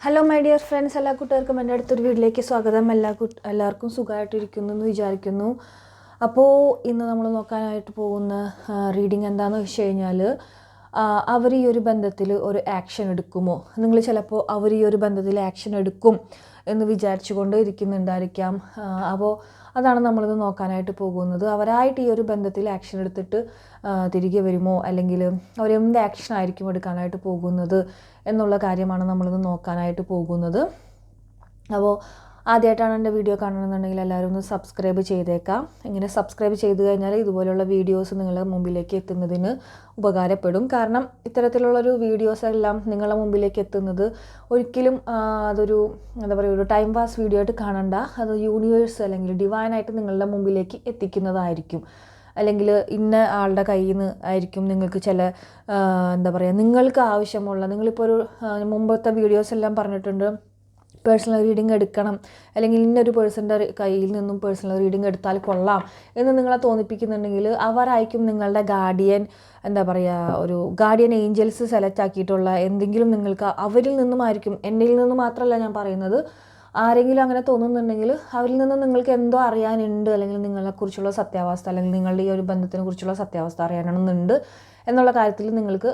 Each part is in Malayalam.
ഹലോ മൈ ഡിയർ ഫ്രണ്ട്സ്, എല്ലാ കൂട്ടുകാർക്കും എൻ്റെ അടുത്തൊരു വീട്ടിലേക്ക് സ്വാഗതം. എല്ലാവർക്കും സുഖമായിട്ടിരിക്കുന്നു എന്ന് വിചാരിക്കുന്നു. അപ്പോൾ ഇന്ന് നമ്മൾ നോക്കാനായിട്ട് പോകുന്ന റീഡിങ് എന്താണെന്ന് വെച്ച് കഴിഞ്ഞാൽ, അവർ ഈ ഒരു ബന്ധത്തിൽ ഒരു ആക്ഷൻ എടുക്കുമോ? നിങ്ങൾ ചിലപ്പോൾ അവർ ഈ ഒരു ബന്ധത്തിൽ ആക്ഷൻ എടുക്കും എന്ന് വിചാരിച്ചു കൊണ്ട് ഇരിക്കുന്നുണ്ടായിരിക്കാം. അപ്പോൾ അതാണ് നമ്മളിത് നോക്കാനായിട്ട് പോകുന്നത്. അവരായിട്ട് ഈ ഒരു ബന്ധത്തിൽ ആക്ഷൻ എടുത്തിട്ട് തിരികെ വരുമോ, അല്ലെങ്കിൽ അവരെന്ത് ആക്ഷൻ ആയിരിക്കും എടുക്കാനായിട്ട് പോകുന്നത് എന്നുള്ള കാര്യമാണ് നമ്മളിത് നോക്കാനായിട്ട് പോകുന്നത്. അപ്പോൾ ആദ്യമായിട്ടാണ് എൻ്റെ വീഡിയോ കാണണമെന്നുണ്ടെങ്കിൽ എല്ലാവരും ഒന്ന് സബ്സ്ക്രൈബ് ചെയ്തേക്കാം. ഇങ്ങനെ സബ്സ്ക്രൈബ് ചെയ്ത് കഴിഞ്ഞാൽ ഇതുപോലെയുള്ള വീഡിയോസ് നിങ്ങളുടെ മുമ്പിലേക്ക് എത്തുന്നതിന് ഉപകാരപ്പെടും. കാരണം ഇത്തരത്തിലുള്ളൊരു വീഡിയോസ് എല്ലാം നിങ്ങളുടെ മുമ്പിലേക്ക് എത്തുന്നത് ഒരിക്കലും അതൊരു എന്താ പറയുക, ഒരു ടൈം പാസ് വീഡിയോ ആയിട്ട് കാണണ്ട. അത് യൂണിവേഴ്സ് അല്ലെങ്കിൽ ഡിവൈനായിട്ട് നിങ്ങളുടെ മുമ്പിലേക്ക് എത്തിക്കുന്നതായിരിക്കും. അല്ലെങ്കിൽ ഇന്ന ആളുടെ കയ്യിൽ നിന്ന് ആയിരിക്കും നിങ്ങൾക്ക് ചില എന്താ പറയുക, നിങ്ങൾക്ക് ആവശ്യമുള്ള, നിങ്ങളിപ്പോൾ ഒരു മുമ്പത്തെ വീഡിയോസ് എല്ലാം പറഞ്ഞിട്ടുണ്ട്, പേഴ്സണൽ റീഡിങ് എടുക്കണം അല്ലെങ്കിൽ ഇന്നൊരു പേഴ്സൻ്റെ കയ്യിൽ നിന്നും പേഴ്സണൽ റീഡിങ് എടുത്താൽ കൊള്ളാം എന്ന് നിങ്ങളെ തോന്നിപ്പിക്കുന്നുണ്ടെങ്കിൽ അവരായിരിക്കും നിങ്ങളുടെ ഗാർഡിയൻ, എന്താ പറയുക, ഒരു ഗാർഡിയൻ ഏഞ്ചൽസ് സെലക്ട് ആക്കിയിട്ടുള്ള എന്തെങ്കിലും നിങ്ങൾക്ക് അവരിൽ നിന്നുമായിരിക്കും. എന്നിൽ നിന്ന് മാത്രമല്ല ഞാൻ പറയുന്നത്, ആരെങ്കിലും അങ്ങനെ തോന്നുന്നുണ്ടെങ്കിൽ അവരിൽ നിന്ന് നിങ്ങൾക്ക് എന്തോ അറിയാനുണ്ട്, അല്ലെങ്കിൽ നിങ്ങളെക്കുറിച്ചുള്ള സത്യാവസ്ഥ, അല്ലെങ്കിൽ നിങ്ങളുടെ ഈ ഒരു ബന്ധത്തിനെ കുറിച്ചുള്ള സത്യാവസ്ഥ അറിയാനുണ്ട് എന്നുള്ള കാര്യത്തിൽ നിങ്ങൾക്ക്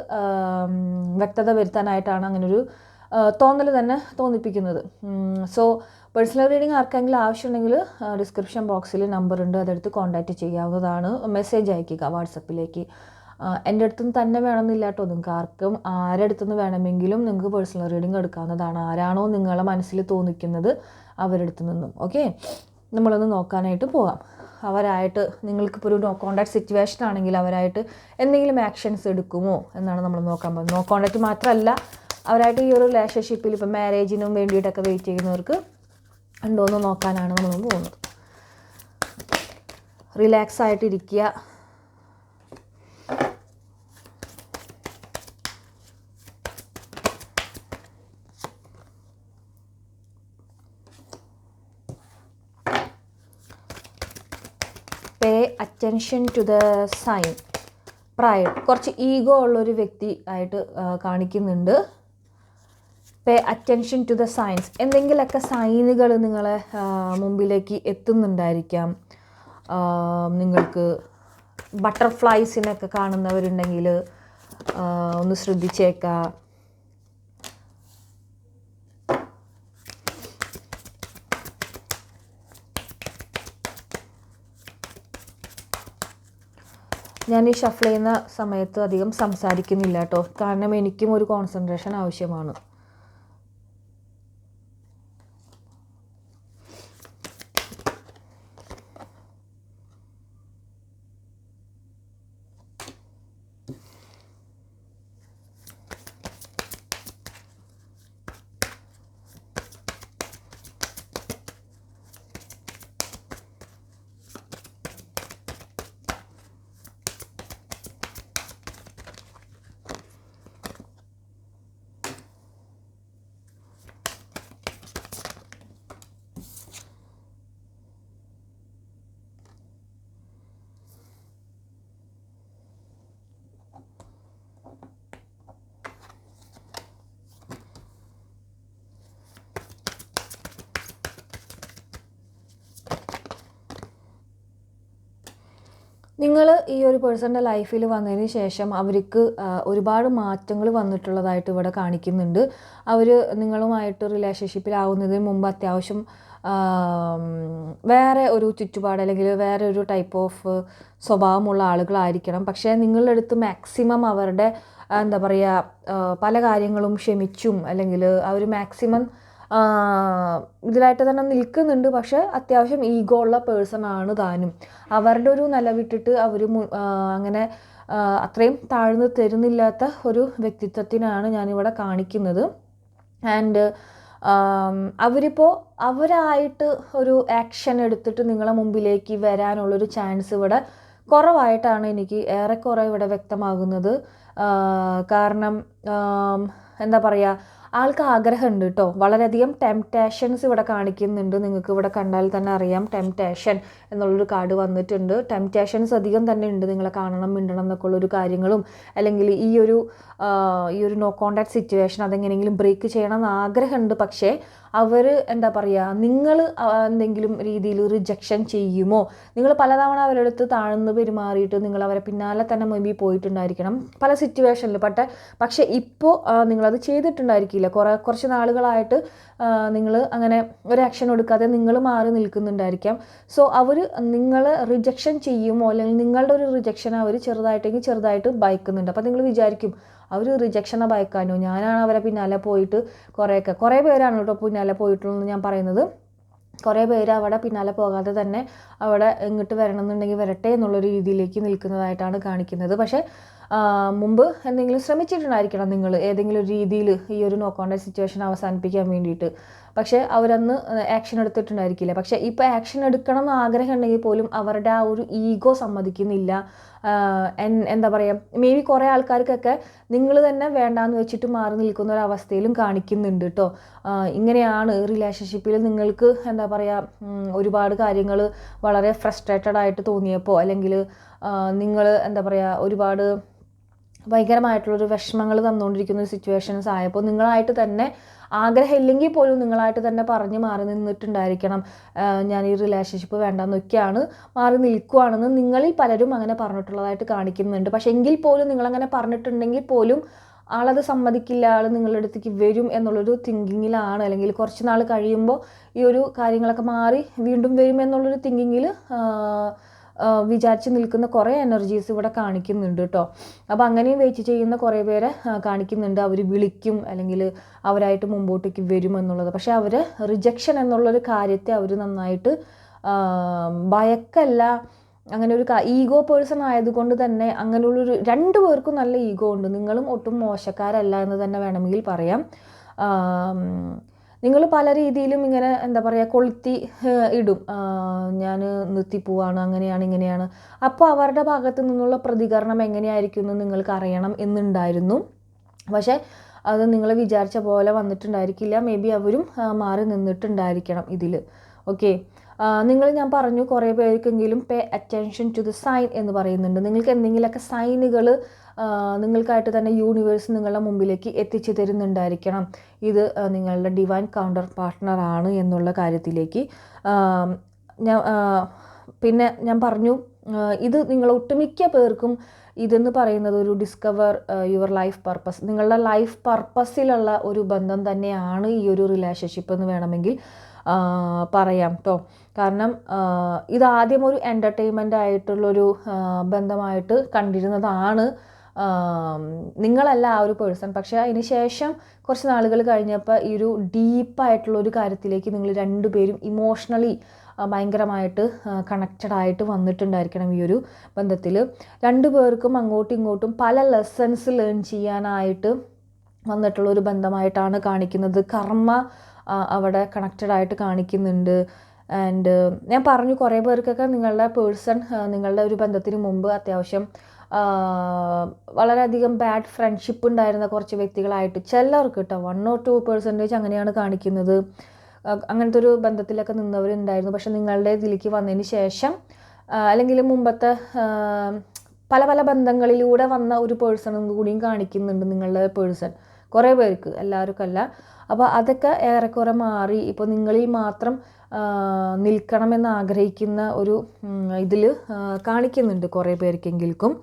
വ്യക്തത വരുത്താനായിട്ടാണ് അങ്ങനൊരു തോന്നൽ തന്നെ തോന്നിപ്പിക്കുന്നത്. സോ പേഴ്സണൽ റീഡിങ് ആർക്കെങ്കിലും ആവശ്യമുണ്ടെങ്കിൽ ഡിസ്ക്രിപ്ഷൻ ബോക്സിൽ നമ്പർ ഉണ്ട്, അതെടുത്ത് കോൺടാക്റ്റ് ചെയ്യാവുന്നതാണ്. മെസ്സേജ് അയക്കുക വാട്സപ്പിലേക്ക്. എൻ്റെ അടുത്തുനിന്ന് തന്നെ വേണമെന്നില്ല കേട്ടോ, നിങ്ങൾക്ക് ആർക്കും ആരടുത്തുനിന്ന് വേണമെങ്കിലും നിങ്ങൾക്ക് പേഴ്സണൽ റീഡിങ് എടുക്കാവുന്നതാണ്. ആരാണോ നിങ്ങളെ മനസ്സിൽ തോന്നിക്കുന്നത് അവരടുത്ത് നിന്നും. ഓക്കെ, നമ്മളൊന്ന് നോക്കാനായിട്ട് പോകാം. അവരായിട്ട് നിങ്ങൾക്കിപ്പോൾ ഒരു നോ കോൺടാക്ട് സിറ്റുവേഷൻ ആണെങ്കിൽ അവരായിട്ട് എന്തെങ്കിലും ആക്ഷൻസ് എടുക്കുമോ എന്നാണ് നമ്മൾ നോക്കാൻ പോകുന്നത്. നോ കോൺടാക്റ്റ് മാത്രമല്ല, അവരായിട്ട് ഈ ഒരു റിലേഷൻഷിപ്പിൽ ഇപ്പം മാരേജിനും വേണ്ടിയിട്ടൊക്കെ വെയിറ്റ് ചെയ്യുന്നവർക്ക് ഉണ്ടോയെന്ന് നോക്കാനാണ് നമ്മൾ പോകുന്നത്. റിലാക്സ് ആയിട്ടിരിക്കുക. Pay attention to the sign. Pride, കുറച്ച് ഈഗോ ഉള്ളൊരു വ്യക്തി ആയിട്ട് കാണിക്കുന്നുണ്ട്. Pay attention to the signs. എന്തെങ്കിലുമൊക്കെ സൈനുകൾ നിങ്ങളെ മുമ്പിലേക്ക് എത്തുന്നുണ്ടായിരിക്കാം. നിങ്ങൾക്ക് ബട്ടർഫ്ലൈസിനൊക്കെ കാണുന്നവരുണ്ടെങ്കിൽ ഒന്ന് ശ്രദ്ധിച്ചേക്കാം. ഞാൻ ഈ ഷഫിൾ ചെയ്യുന്ന സമയത്ത് അധികം സംസാരിക്കുന്നില്ല കേട്ടോ, കാരണം എനിക്കും ഒരു കോൺസെൻട്രേഷൻ ആവശ്യമാണ്. നിങ്ങൾ ഈ ഒരു പേഴ്സൻ്റെ ലൈഫിൽ വന്നതിന് ശേഷം അവർക്ക് ഒരുപാട് മാറ്റങ്ങൾ വന്നിട്ടുള്ളതായിട്ട് ഇവിടെ കാണിക്കുന്നുണ്ട്. അവർ നിങ്ങളുമായിട്ട് റിലേഷൻഷിപ്പിലാവുന്നതിന് മുമ്പ് അത്യാവശ്യം വേറെ ഒരു ചുറ്റുപാട് അല്ലെങ്കിൽ വേറെ ഒരു ടൈപ്പ് ഓഫ് സ്വഭാവമുള്ള ആളുകളായിരിക്കണം. പക്ഷേ നിങ്ങളുടെ അടുത്ത് മാക്സിമം അവരുടെ എന്താ പറയുക, പല കാര്യങ്ങളും ക്ഷമിച്ചും അല്ലെങ്കിൽ അവർ മാക്സിമം ഇതിലായിട്ട് തന്നെ നിൽക്കുന്നുണ്ട്. പക്ഷെ അത്യാവശ്യം ഈഗോ ഉള്ള പേഴ്സൺ ആണ് താനും. അവരുടെ ഒരു നിലവിട്ടിട്ട് അവർ അങ്ങനെ അത്രയും താഴ്ന്നു തരുന്നില്ലാത്ത ഒരു വ്യക്തിത്വത്തിനാണ് ഞാനിവിടെ കാണിക്കുന്നത്. ആൻഡ് അവരിപ്പോൾ അവരായിട്ട് ഒരു ആക്ഷൻ എടുത്തിട്ട് നിങ്ങളെ മുമ്പിലേക്ക് വരാനുള്ളൊരു ചാൻസ് ഇവിടെ കുറവായിട്ടാണ് എനിക്ക് ഏറെക്കുറെ ഇവിടെ വ്യക്തമാകുന്നത്. കാരണം എന്താ പറയുക, ആൾക്ക് ആഗ്രഹമുണ്ട് കേട്ടോ. വളരെയധികം ടെംപ്റ്റേഷൻസ് ഇവിടെ കാണിക്കുന്നുണ്ട്. നിങ്ങൾക്ക് ഇവിടെ കണ്ടാൽ തന്നെ അറിയാം ടെംപ്റ്റേഷൻ എന്നുള്ളൊരു കാർഡ് വന്നിട്ടുണ്ട്. ടെംപ്റ്റേഷൻസ് അധികം തന്നെ ഉണ്ട്. നിങ്ങളെ കാണണം, മിണ്ടണം എന്നൊക്കെ ഉള്ളൊരു കാര്യങ്ങളും, അല്ലെങ്കിൽ ഈ ഒരു നോ കോണ്ടാക്ട് സിറ്റുവേഷൻ അതെങ്ങനെയെങ്കിലും ബ്രേക്ക് ചെയ്യണം എന്ന് ആഗ്രഹമുണ്ട്. പക്ഷേ അവർ എന്താ പറയുക, നിങ്ങൾ എന്തെങ്കിലും രീതിയിൽ റിജക്ഷൻ ചെയ്യുമോ, നിങ്ങൾ പലതവണ അവരുടെ അടുത്ത് താഴ്ന്ന് പെരുമാറിയിട്ട് നിങ്ങൾ അവരെ പിന്നാലെ തന്നെ മേ ബി പോയിട്ടുണ്ടായിരിക്കണം പല സിറ്റുവേഷനിൽ. പക്ഷേ ഇപ്പോൾ നിങ്ങളത് ചെയ്തിട്ടുണ്ടായിരിക്കില്ല. കുറച്ച് നാളുകളായിട്ട് നിങ്ങൾ അങ്ങനെ ഒരു ആക്ഷൻ എടുക്കാതെ നിങ്ങൾ മാറി നിൽക്കുന്നുണ്ടായിരിക്കാം. സോ അവർ നിങ്ങൾ റിജക്ഷൻ ചെയ്യുമോ, അല്ലെങ്കിൽ നിങ്ങളുടെ ഒരു റിജക്ഷൻ അവർ ചെറുതായിട്ട് ഭയക്കുന്നുണ്ട്. അപ്പോൾ നിങ്ങൾ വിചാരിക്കും അവർ റിജക്ഷനെ ഭയക്കാനോ, ഞാനാണ് അവരെ പിന്നാലെ പോയിട്ട് കുറേ പേരാണ് കേട്ടോ പിന്നാലെ പോയിട്ടുള്ളതെന്ന് ഞാൻ പറയുന്നത്. കുറേ പേര് അവിടെ പിന്നാലെ പോകാതെ തന്നെ അവിടെ ഇങ്ങോട്ട് വരണം എന്നുണ്ടെങ്കിൽ വരട്ടെ എന്നുള്ളൊരു രീതിയിലേക്ക് നിൽക്കുന്നതായിട്ടാണ് കാണിക്കുന്നത്. പക്ഷേ മുമ്പ് എന്തെങ്കിലും ശ്രമിച്ചിട്ടുണ്ടായിരിക്കണം നിങ്ങൾ ഏതെങ്കിലും ഒരു രീതിയിൽ ഈ ഒരു നോ കോണ്ടാക്ട് സിറ്റുവേഷൻ അവസാനിപ്പിക്കാൻ വേണ്ടിയിട്ട്. പക്ഷേ അവരന്ന് ആക്ഷൻ എടുത്തിട്ടുണ്ടായിരിക്കില്ല. പക്ഷേ ഇപ്പോൾ ആക്ഷൻ എടുക്കണം എന്ന് ആഗ്രഹം ഉണ്ടെങ്കിൽ പോലും അവരുടെ ആ ഒരു ഈഗോ സമ്മതിക്കുന്നില്ല. എന്താ പറയുക, മേ ബി കുറേ ആൾക്കാർക്കൊക്കെ നിങ്ങൾ തന്നെ വേണ്ടാന്ന് വെച്ചിട്ട് മാറി നിൽക്കുന്ന ഒരവസ്ഥയിലും കാണിക്കുന്നുണ്ട് കേട്ടോ. ഇങ്ങനെയാണ് റിലേഷൻഷിപ്പിൽ നിങ്ങൾക്ക് എന്താ പറയുക, ഒരുപാട് കാര്യങ്ങൾ വളരെ ഫ്രസ്ട്രേറ്റഡ് ആയിട്ട് തോന്നിയപ്പോൾ, അല്ലെങ്കിൽ നിങ്ങൾ എന്താ പറയുക ഒരുപാട് ഭയങ്കരമായിട്ടുള്ളൊരു വിഷമങ്ങൾ തന്നുകൊണ്ടിരിക്കുന്ന ഒരു സിറ്റുവേഷൻസ് ആയപ്പോൾ നിങ്ങളായിട്ട് തന്നെ ആഗ്രഹമില്ലെങ്കിൽ പോലും നിങ്ങളായിട്ട് തന്നെ പറഞ്ഞ് മാറി നിന്നിട്ടുണ്ടായിരിക്കണം. ഞാൻ ഈ റിലേഷൻഷിപ്പ് വേണ്ടെന്നൊക്കെയാണ് മാറി നിൽക്കുകയാണെന്ന് നിങ്ങളിൽ പലരും അങ്ങനെ പറഞ്ഞിട്ടുള്ളതായിട്ട് കാണിക്കുന്നുണ്ട്. പക്ഷേ എങ്കിൽ പോലും നിങ്ങളങ്ങനെ പറഞ്ഞിട്ടുണ്ടെങ്കിൽ പോലും ആളത് സമ്മതിക്കില്ല, ആൾ നിങ്ങളുടെ അടുത്തേക്ക് വരും എന്നുള്ളൊരു തിങ്കിങ്ങിലാണ്, അല്ലെങ്കിൽ കുറച്ച് നാൾ കഴിയുമ്പോൾ ഈ ഒരു കാര്യങ്ങളൊക്കെ മാറി വീണ്ടും വരും എന്നുള്ളൊരു തിങ്കിങ്ങിൽ വിചാരിച്ച് നിൽക്കുന്ന കുറേ എനർജീസ് ഇവിടെ കാണിക്കുന്നുണ്ട് കേട്ടോ. അപ്പോൾ അങ്ങനെയും വെയിറ്റ് ചെയ്യുന്ന കുറേ പേരെ കാണിക്കുന്നുണ്ട്. അവർ വിളിക്കും, അല്ലെങ്കിൽ അവരായിട്ട് മുമ്പോട്ടേക്ക് വരും എന്നുള്ളത്. പക്ഷേ അവർ റിജക്ഷൻ എന്നുള്ളൊരു കാര്യത്തെ അവർ നന്നായിട്ട് ഭയക്കല്ല, അങ്ങനെ ഒരു ഈഗോ പേഴ്സൺ ആയതുകൊണ്ട് തന്നെ അങ്ങനെയുള്ളൊരു രണ്ടു പേർക്കും നല്ല ഈഗോ ഉണ്ട്. നിങ്ങളും ഒട്ടും മോശക്കാരല്ല എന്ന് തന്നെ വേണമെങ്കിൽ പറയാം. നിങ്ങൾ പല രീതിയിലും ഇങ്ങനെ എന്താ പറയുക കൊളുത്തി ഇടും, ഞാൻ നിർത്തിപ്പോവാണ്, അങ്ങനെയാണ് ഇങ്ങനെയാണ്. അപ്പോൾ അവരുടെ ഭാഗത്തു നിന്നുള്ള പ്രതികരണം എങ്ങനെയായിരിക്കും എന്ന് നിങ്ങൾക്ക് അറിയണം എന്നുണ്ടായിരുന്നു. പക്ഷേ അത് നിങ്ങൾ വിചാരിച്ച പോലെ വന്നിട്ടുണ്ടായിരിക്കില്ല. മേ ബി അവരും മാറി നിന്നിട്ടുണ്ടായിരിക്കണം ഇതിൽ. ഓക്കെ, ഞാൻ പറഞ്ഞു കുറേ പേർക്കെങ്കിലും pay attention to the sign എന്ന് പറയുന്നുണ്ട്. നിങ്ങൾക്ക് എന്തെങ്കിലുമൊക്കെ സൈനുകൾ നിങ്ങൾക്കായിട്ട് തന്നെ യൂണിവേഴ്സ് നിങ്ങളുടെ മുമ്പിലേക്ക് എത്തിച്ചു തരുന്നുണ്ടായിരിക്കണം. ഇത് നിങ്ങളുടെ ഡിവൈൻ കൗണ്ടർ പാർട്ട്ണറാണ് എന്നുള്ള കാര്യത്തിലേക്ക്. പിന്നെ ഞാൻ പറഞ്ഞു ഇത് നിങ്ങൾ ഒട്ടുമിക്ക പേർക്കും ഇതെന്ന് പറയുന്നത് ഒരു ഡിസ്കവർ യുവർ ലൈഫ് പർപ്പസ്, നിങ്ങളുടെ ലൈഫ് പർപ്പസിലുള്ള ഒരു ബന്ധം തന്നെയാണ് ഈ ഒരു റിലേഷൻഷിപ്പ് എന്ന് വേണമെങ്കിൽ പറയാം കേട്ടോ. കാരണം ഇതാദ്യം ഒരു എൻ്റർടൈൻമെൻ്റ് ആയിട്ടുള്ളൊരു ബന്ധമായിട്ട് കണ്ടിരുന്നതാണ് നിങ്ങളല്ല ആ ഒരു പേഴ്സൺ. പക്ഷേ അതിന് ശേഷം കുറച്ച് നാളുകൾ കഴിഞ്ഞപ്പോൾ ഈ ഒരു ഡീപ്പായിട്ടുള്ളൊരു കാര്യത്തിലേക്ക് നിങ്ങൾ രണ്ടുപേരും ഇമോഷണലി ഭയങ്കരമായിട്ട് കണക്റ്റഡ് ആയിട്ട് വന്നിട്ടുണ്ടായിരിക്കണം. ഈ ഒരു ബന്ധത്തിൽ രണ്ടു പേർക്കും അങ്ങോട്ടും ഇങ്ങോട്ടും പല ലെസൺസ് ലേൺ ചെയ്യാനായിട്ട് വന്നിട്ടുള്ളൊരു ബന്ധമായിട്ടാണ് കാണിക്കുന്നത്. കർമ്മ അവിടെ കണക്റ്റഡ് ആയിട്ട് കാണിക്കുന്നുണ്ട്. ആൻഡ് ഞാൻ പറഞ്ഞു കുറേ പേർക്കൊക്കെ നിങ്ങളുടെ പേഴ്സൺ നിങ്ങളുടെ ഒരു ബന്ധത്തിന് മുമ്പ് അത്യാവശ്യം വളരെയധികം ബാഡ് ഫ്രണ്ട്ഷിപ്പ് ഉണ്ടായിരുന്ന കുറച്ച് വ്യക്തികളായിട്ട് ചിലർക്ക് കേട്ടോ 1 or 2% അങ്ങനെയാണ് കാണിക്കുന്നത്. അങ്ങനത്തെ ഒരു ബന്ധത്തിലൊക്കെ നിന്നവരുണ്ടായിരുന്നു. പക്ഷെ നിങ്ങളുടെ ഇതിലേക്ക് വന്നതിന് ശേഷം അല്ലെങ്കിൽ മുമ്പത്തെ പല പല ബന്ധങ്ങളിലൂടെ വന്ന ഒരു പേഴ്സണും കൂടിയും കാണിക്കുന്നുണ്ട് നിങ്ങളുടെ പേഴ്സൺ. കുറേ പേർക്ക്, എല്ലാവർക്കല്ല. അപ്പോൾ അതൊക്കെ ഏറെക്കുറെ മാറി ഇപ്പോൾ നിങ്ങളിൽ മാത്രം നിൽക്കണമെന്ന് ആഗ്രഹിക്കുന്ന ഒരു ഇതിൽ കാണിക്കുന്നുണ്ട് കുറേ പേർക്കെങ്കിലും.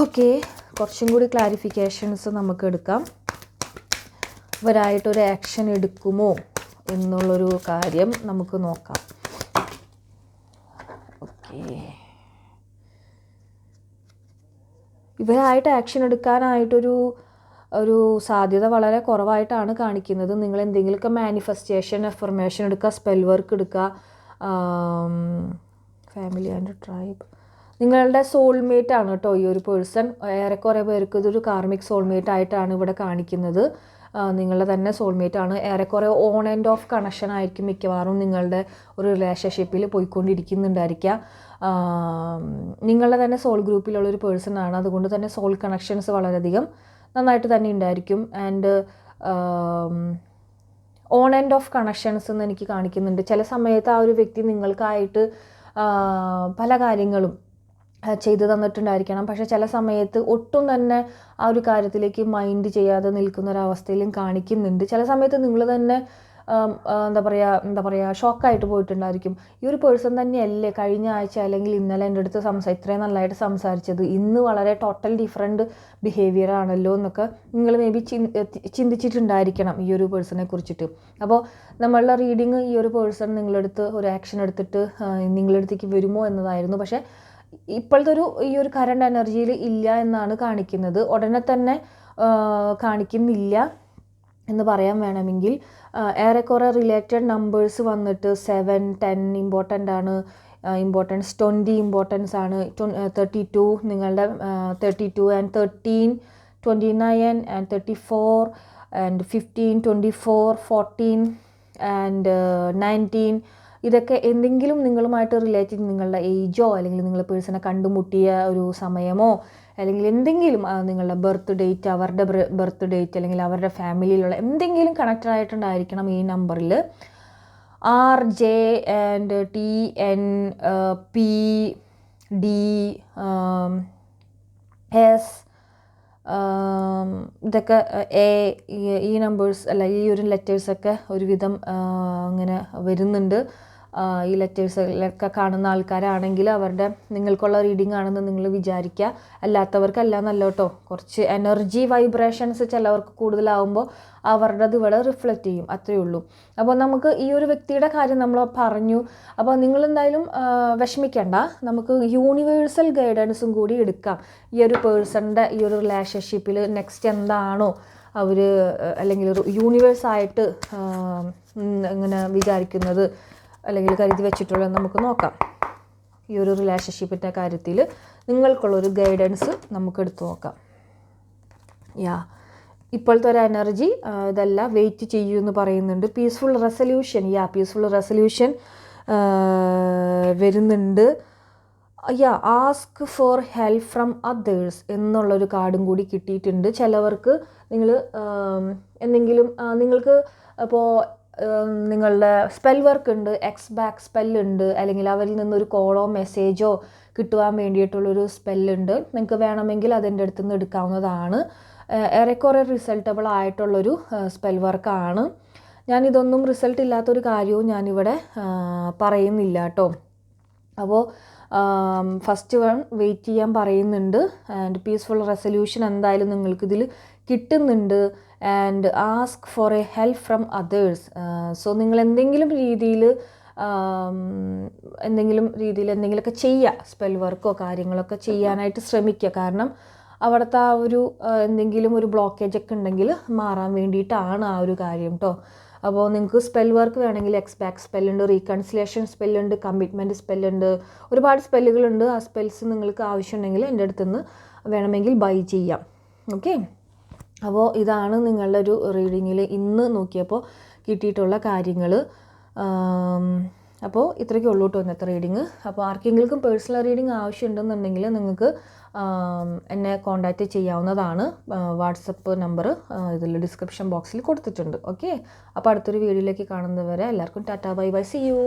ഓക്കെ, കുറച്ചും കൂടി ക്ലാരിഫിക്കേഷൻസ് നമുക്ക് എടുക്കാം. ഇവരായിട്ടൊരു ആക്ഷൻ എടുക്കുമോ എന്നുള്ളൊരു കാര്യം നമുക്ക് നോക്കാം. ഓക്കെ, ഇവരായിട്ട് ആക്ഷൻ എടുക്കാനായിട്ടൊരു സാധ്യത വളരെ കുറവായിട്ടാണ് കാണിക്കുന്നത്. നിങ്ങൾ എന്തെങ്കിലുമൊക്കെ മാനിഫെസ്റ്റേഷൻ, അഫർമേഷൻ എടുക്കുക, സ്പെൽ വർക്ക് എടുക്കുക, ഫാമിലി ആൻഡ് ട്രൈബ്. നിങ്ങളുടെ സോൾമേറ്റ് ആണ് കേട്ടോ ഈ ഒരു പേഴ്സൺ. ഏറെക്കുറെ പേർക്ക് ഇതൊരു കാർമിക് സോൾമേറ്റ് ആയിട്ടാണ് ഇവിടെ കാണിക്കുന്നത്. നിങ്ങളുടെ തന്നെ സോൾമേറ്റ് ആണ്. ഏറെക്കുറെ ഓൺ ആൻഡ് ഓഫ് കണക്ഷൻ ആയിരിക്കും മിക്കവാറും നിങ്ങളുടെ ഒരു റിലേഷൻഷിപ്പിൽ പോയിക്കൊണ്ടിരിക്കുന്നുണ്ടായിരിക്കുക. നിങ്ങളുടെ തന്നെ സോൾ ഗ്രൂപ്പിലുള്ളൊരു പേഴ്സൺ ആണ്. അതുകൊണ്ട് തന്നെ സോൾ കണക്ഷൻസ് വളരെയധികം നന്നായിട്ട് തന്നെ ഉണ്ടായിരിക്കും. And on and of connections എന്ന് എനിക്ക് കാണിക്കുന്നുണ്ട്. ചില സമയത്ത് ആ ഒരു വ്യക്തി നിങ്ങൾക്കായിട്ട് പല കാര്യങ്ങളും ചെയ്തു തന്നിട്ടുണ്ടായിരിക്കണം. പക്ഷേ ചില സമയത്ത് ഒട്ടും തന്നെ ആ ഒരു കാര്യത്തിലേക്ക് മൈൻഡ് ചെയ്യാതെ നിൽക്കുന്ന ഒരവസ്ഥയിലും കാണിക്കുന്നുണ്ട്. ചില സമയത്ത് നിങ്ങൾ തന്നെ എന്താ പറയുക ഷോക്കായിട്ട് പോയിട്ടുണ്ടായിരിക്കും. ഈ ഒരു പേഴ്സൺ തന്നെയല്ലേ കഴിഞ്ഞ ആഴ്ച അല്ലെങ്കിൽ ഇന്നലെ എൻ്റെ അടുത്ത് ഇത്രയും നല്ലതായിട്ട് സംസാരിച്ചത്, ഇന്ന് വളരെ ടോട്ടൽ ഡിഫറെൻറ്റ് ബിഹേവിയർ ആണല്ലോ എന്നൊക്കെ നിങ്ങൾ മേ ബി ചിന്തിച്ചിട്ടുണ്ടായിരിക്കണം ഈ ഒരു പേഴ്സണെ കുറിച്ചിട്ട്. അപ്പോൾ നമ്മളുടെ റീഡിങ് ഈ ഒരു പേഴ്സൺ നിങ്ങളടുത്ത് ഒരു ആക്ഷൻ എടുത്തിട്ട് നിങ്ങളടുത്തേക്ക് വരുമോ എന്നതായിരുന്നു. പക്ഷേ ഇപ്പോഴത്തെ ഈ ഒരു കറണ്ട് എനർജിയിൽ ഇല്ല എന്നാണ് കാണിക്കുന്നത്. ഉടനെ തന്നെ കാണിക്കുന്നില്ല എന്ന് പറയാൻ വേണമെങ്കിൽ. ഏറെക്കുറെ റിലേറ്റഡ് നമ്പേഴ്സ് വന്നിട്ട് 7, 10 ഇമ്പോർട്ടൻ്റ് ആണ്. ഇമ്പോർട്ടൻസ് 20 ഇമ്പോർട്ടൻസ് ആണ്. 32 നിങ്ങളുടെ 32 ആൻഡ് 13, 29 ആൻഡ് 34 ആൻഡ് 15, 24, 14 ആൻഡ് 19. ഇതൊക്കെ എന്തെങ്കിലും നിങ്ങളുമായിട്ട് റിലേറ്റഡ് നിങ്ങളുടെ ഏജോ അല്ലെങ്കിൽ നിങ്ങൾ പേഴ്സണെ കണ്ടുമുട്ടിയ ഒരു സമയമോ അല്ലെങ്കിൽ എന്തെങ്കിലും നിങ്ങളുടെ ബർത്ത് ഡേറ്റ്, അവരുടെ ബർത്ത് ഡേറ്റ് അല്ലെങ്കിൽ അവരുടെ ഫാമിലിയിലുള്ള എന്തെങ്കിലും കണക്റ്റഡ് ആയിട്ടുണ്ടായിരിക്കണം ഈ നമ്പറിൽ. RJ and TN, PD, S, ഇതൊക്കെ ഈ നമ്പേഴ്സ് അല്ല ഈ ഒരു ലെറ്റേഴ്സൊക്കെ ഒരുവിധം അങ്ങനെ വരുന്നുണ്ട്. ഈ ലെറ്റേഴ്സിലൊക്കെ കാണുന്ന ആൾക്കാരാണെങ്കിൽ അവരുടെ നിങ്ങൾക്കുള്ള റീഡിംഗ് ആണെന്ന് നിങ്ങൾ വിചാരിക്കുക. അല്ലാത്തവർക്കല്ല എന്നല്ല കേട്ടോ. കുറച്ച് എനർജി വൈബ്രേഷൻസ് ചിലവർക്ക് കൂടുതലാവുമ്പോൾ അവരുടെ ഇവിടെ റിഫ്ലക്റ്റ് ചെയ്യും, അത്രയേ ഉള്ളൂ. അപ്പോൾ നമുക്ക് ഈ ഒരു വ്യക്തിയുടെ കാര്യം നമ്മൾ പറഞ്ഞു. അപ്പോൾ നിങ്ങളെന്തായാലും വിഷമിക്കേണ്ട, നമുക്ക് യൂണിവേഴ്സൽ ഗൈഡൻസും കൂടി എടുക്കാം. ഈ ഒരു പേഴ്സണിൻ്റെ ഈ ഒരു റിലേഷൻഷിപ്പിൽ നെക്സ്റ്റ് എന്താണോ അവർ അല്ലെങ്കിൽ യൂണിവേഴ്സായിട്ട് ഇങ്ങനെ വിചാരിക്കുന്നത് അല്ലെങ്കിൽ കരുതി വെച്ചിട്ടുള്ളത് നമുക്ക് നോക്കാം. ഈ ഒരു റിലേഷൻഷിപ്പിൻ്റെ കാര്യത്തിൽ നിങ്ങൾക്കുള്ളൊരു ഗൈഡൻസ് നമുക്ക് എടുത്തു നോക്കാം. ഇപ്പോഴത്തെ ഒരു എനർജി ഇതെല്ലാം വെയിറ്റ് ചെയ്യൂ എന്ന് പറയുന്നുണ്ട്. പീസ്ഫുൾ റെസൊല്യൂഷൻ വരുന്നുണ്ട്. Ask for help from others എന്നുള്ളൊരു കാർഡും കൂടി കിട്ടിയിട്ടുണ്ട്. ചിലവർക്ക് നിങ്ങൾ എന്തെങ്കിലും നിങ്ങൾക്ക് ഇപ്പോൾ നിങ്ങളുടെ സ്പെൽ വർക്ക് ഉണ്ട്, ബാക്ക് സ്പെല്ലുണ്ട്, അല്ലെങ്കിൽ അവരിൽ നിന്നൊരു കോളോ മെസ്സേജോ കിട്ടുവാൻ വേണ്ടിയിട്ടുള്ളൊരു സ്പെല്ലുണ്ട്. നിങ്ങൾക്ക് വേണമെങ്കിൽ അതിൻ്റെ അടുത്ത് നിന്ന് എടുക്കാവുന്നതാണ്. ഏറെക്കുറെ റിസൾട്ടബിൾ ആയിട്ടുള്ളൊരു സ്പെൽ വർക്കാണ്. ഞാനിതൊന്നും റിസൾട്ട് ഇല്ലാത്തൊരു കാര്യവും ഞാനിവിടെ പറയുന്നില്ല കേട്ടോ. അപ്പോൾ ഫസ്റ്റ് വൺ വെയിറ്റ് ചെയ്യാൻ പറയുന്നുണ്ട്. ആൻഡ് പീസ്ഫുൾ റെസൊല്യൂഷൻ എന്തായാലും നിങ്ങൾക്കിതിൽ കിട്ടുന്നുണ്ട്. And ask for A help from others. So നിങ്ങൾ എന്തെങ്കിലും രീതിയിൽ എന്തെങ്കിലുമൊക്കെ ചെയ്യുക, സ്പെൽ വർക്കോ കാര്യങ്ങളൊക്കെ ചെയ്യാനായിട്ട് ശ്രമിക്കുക. കാരണം അവിടുത്തെ ആ ഒരു എന്തെങ്കിലും ഒരു ബ്ലോക്കേജ് ഒക്കെ ഉണ്ടെങ്കിൽ മാറാൻ വേണ്ടിയിട്ടാണ് ആ ഒരു കാര്യം കേട്ടോ. അപ്പോൾ നിങ്ങൾക്ക് സ്പെൽ വർക്ക് വേണമെങ്കിൽ ബാക്ക് സ്പെല്ലുണ്ട്, റീകൺസിലേഷൻ സ്പെല്ലുണ്ട്, കമ്മിറ്റ്മെൻറ്റ് സ്പെല്ലുണ്ട്, ഒരുപാട് സ്പെല്ലുകളുണ്ട്. ആ സ്പെൽസ് നിങ്ങൾക്ക് ആവശ്യമുണ്ടെങ്കിൽ എൻ്റെ അടുത്തുനിന്ന് വേണമെങ്കിൽ ബൈ ചെയ്യാം. ഓക്കെ, അപ്പോൾ ഇതാണ് നിങ്ങളുടെ ഒരു റീഡിങ്ങിൽ ഇന്ന് നോക്കിയപ്പോൾ കിട്ടിയിട്ടുള്ള കാര്യങ്ങൾ. അപ്പോൾ ഇത്രയൊക്കെ ഉള്ളൂ കേട്ടോ ഇന്നത്തെ റീഡിങ്. അപ്പോൾ ആർക്കെങ്കിലും പേഴ്സണൽ റീഡിങ് ആവശ്യമുണ്ടെന്നുണ്ടെങ്കിൽ നിങ്ങൾക്ക് എന്നെ കോൺടാക്റ്റ് ചെയ്യാവുന്നതാണ്. വാട്സപ്പ് നമ്പർ ഇതിൽ ഡിസ്ക്രിപ്ഷൻ ബോക്സിൽ കൊടുത്തിട്ടുണ്ട്. ഓക്കെ, അപ്പോൾ അടുത്തൊരു വീഡിയോയിലേക്ക് കാണുന്നവരെ എല്ലാവർക്കും tata bye bye, see U.